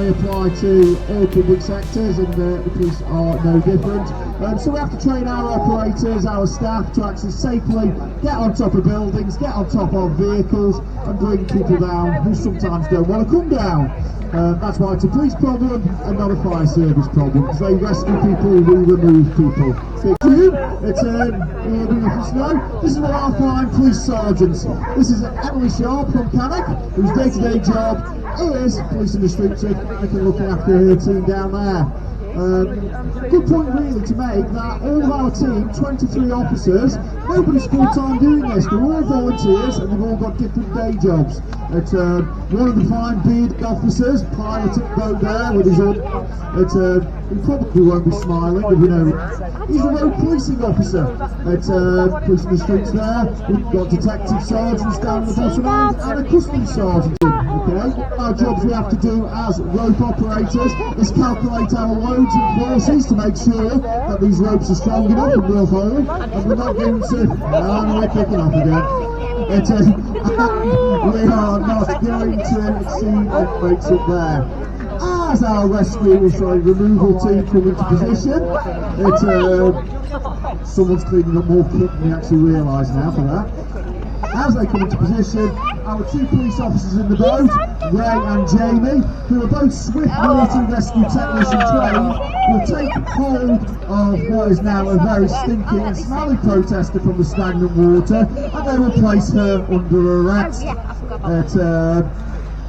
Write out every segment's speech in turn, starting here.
They apply to all public sectors, and the police are no different. So we have to train our operators, our staff, to actually safely get on top of buildings, get on top of vehicles, and bring people down who sometimes don't want to come down. That's why it's a police problem and not a fire service problem, because they rescue people, we remove people. This is one of our fine police sergeants. This is Emily Sharp from Cannock, whose day-to-day job is policing the streets and looking after her team down there. Good point really to make that all of our team, 23 officers, nobody's full-time doing this. They're all volunteers and they've all got different day jobs. One of the fine bearded officers piloting the boat there with his own. He probably won't be smiling if you know. He's a road policing officer policing the streets there. We've got detective sergeants down the bottom end and a customs sergeant. Okay, our jobs we have to do as rope operators is calculate our loads and forces to make sure that these ropes are strong enough and will hold, and we're not going to. We're kicking off again. We are not going to exceed the rates up there. As our removal team come into position, someone's cleaning up more kit than we actually realise now for that. As they come into position, our two police officers in the boat, Ray and Jamie, who are both swift water rescue technician trained, will take hold of what is now a very stinky and smelly protester from the stagnant water, and they will place her under arrest.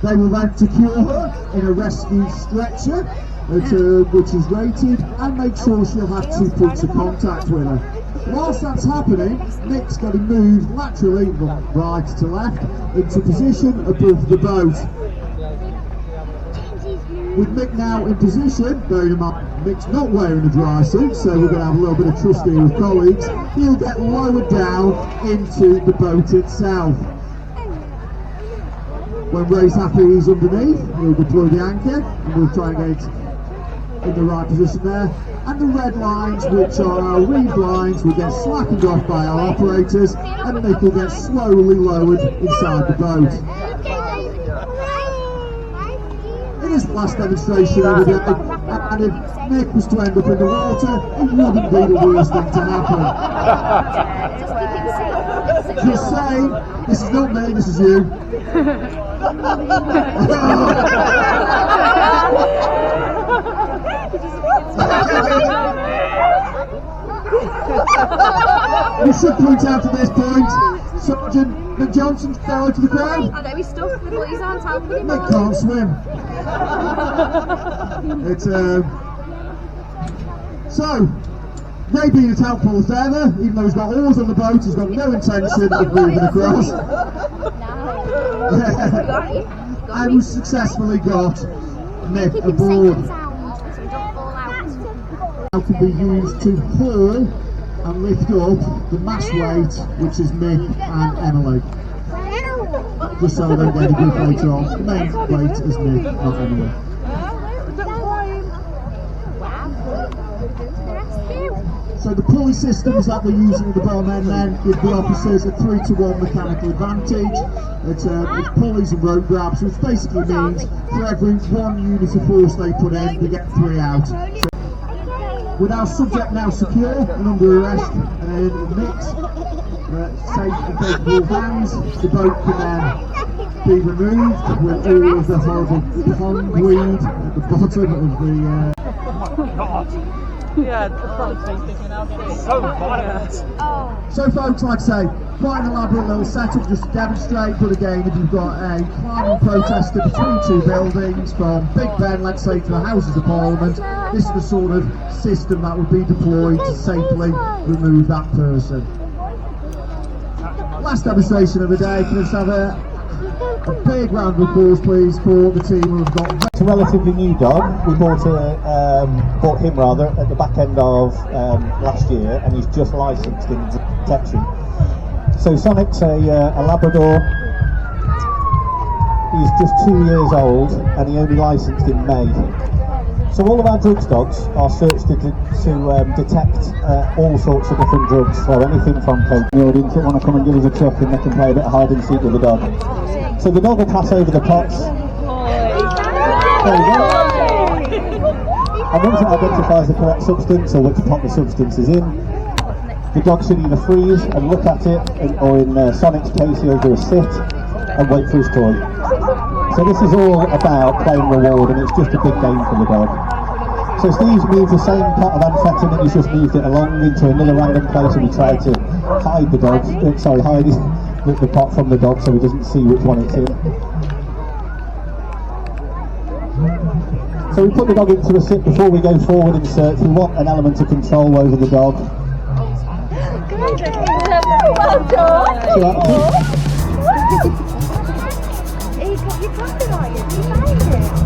They will then secure her in a rescue stretcher, which is rated, and make sure she'll have 2 points of contact with her. Whilst that's happening, Nick's getting moved laterally from right to left into position above the boat. With Mick now in position, bearing in mind Mick's not wearing a dry suit, so we're going to have a little bit of trust here with colleagues, he'll get lowered down into the boat itself. When Ray's happy he's underneath, we'll deploy the anchor and we'll try and get in the right position there. And the red lines, which are our reed lines, will get slackened off by our operators, and Nick will get slowly lowered inside the boat. It is the last demonstration of the day, and if Nick was to end up in the water, it wouldn't be the worst thing to happen. Just saying, this is not me, this is you. We should point out at this point, Sergeant McJohnson fell into the crowd. I know he's stuck, the boys aren't helping him. Mick can't swim. So, Ray being as helpful as ever, even though he's got oars on the boat, he's got no intention of moving across. And we successfully got Mick aboard. Now can be used to haul and lift up the mass weight, which is Mick and Emily. Just so they don't get a good later on. The main weight is Mick, not Emily. So the pulley systems that we're using with the bellmen then give the officers a 3-to-1 mechanical advantage. It's pulleys and rope grabs, which basically means for every 1 unit of force they put in, they get 3 out. So, with our subject now secure and under arrest in Nick's safe and capable hands, the boat can then be removed with all of the horrible pondweed at the bottom of the... Yeah, the front seat sticking out. So violent. So folks, like I say, quite an elaborate little setup just to demonstrate, but again, if you've got a climbing protester between 2 buildings from Big Ben, let's say, to the Houses of Parliament, this is the sort of system that would be deployed to safely remove that person. Last demonstration of the day, can I just have a big round of applause please for the team who have got... It's a relatively new dog. We bought him rather at the back end of last year, and he's just licensed in detection. So Sonic's a Labrador. He's just 2 years old, and he only licensed in May. So all of our drugs dogs are searched to detect all sorts of different drugs. So anything from coke. The audience that want to come and give us a chuck, and they can play a bit of hide and seek with the dog. So the dog will pass over the pots. There we go. And once it identifies the correct substance, or which pot the substance is in, the dog should either freeze and look at it, or in Sonic's case he'll do a sit and wait for his toy. So this is all about playing reward, and it's just a big game for the dog. So Steve's moved the same pot of amphetamine, he's just moved it along into another random place, and we tried to hide the dog, hide the pot from the dog so he doesn't see which one it's in. So we put the dog into a sit before we go forward in search. We want an element of control over the dog. Well done. So You got your copyright, you found it.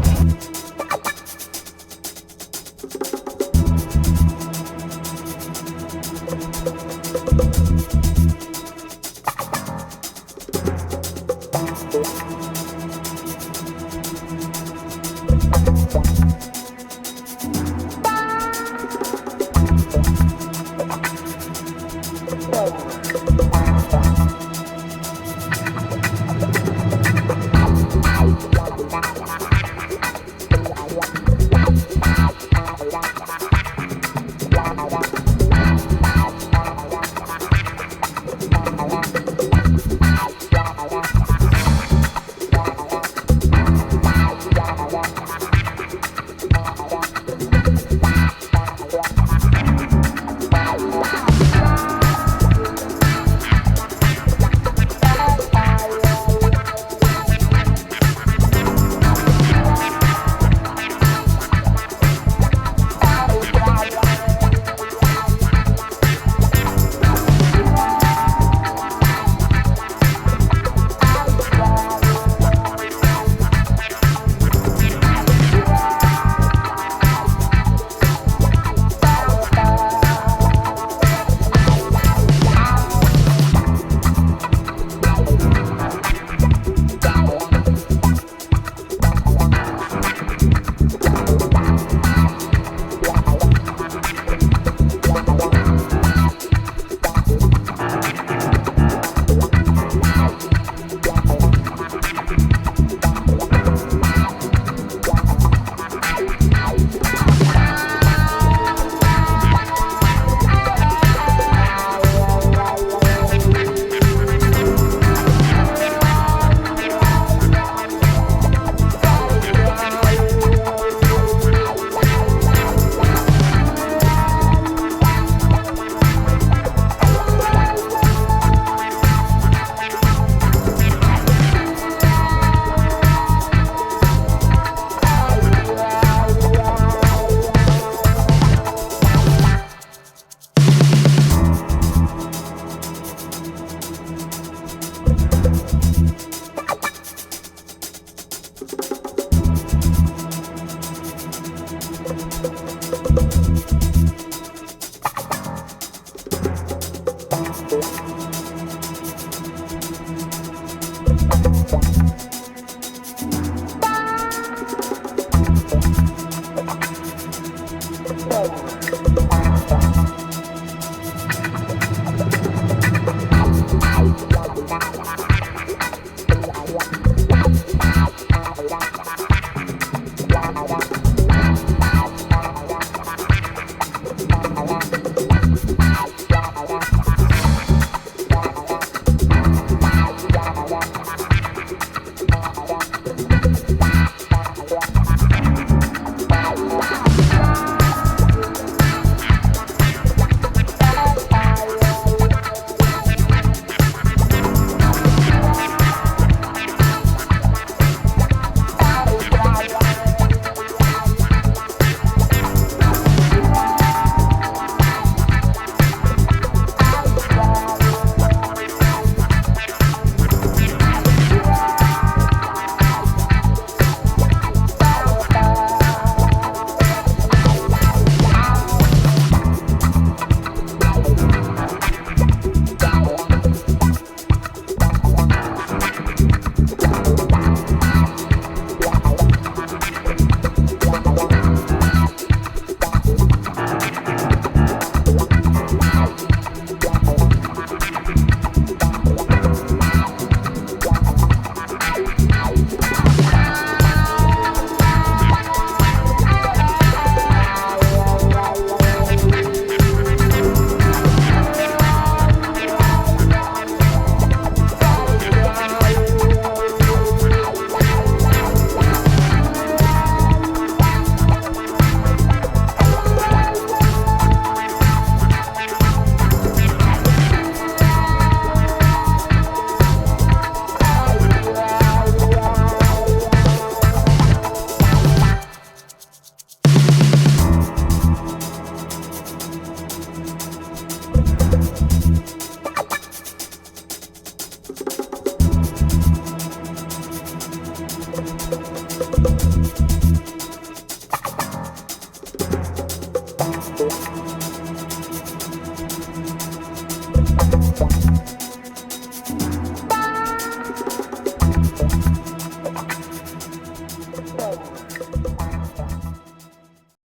Bye.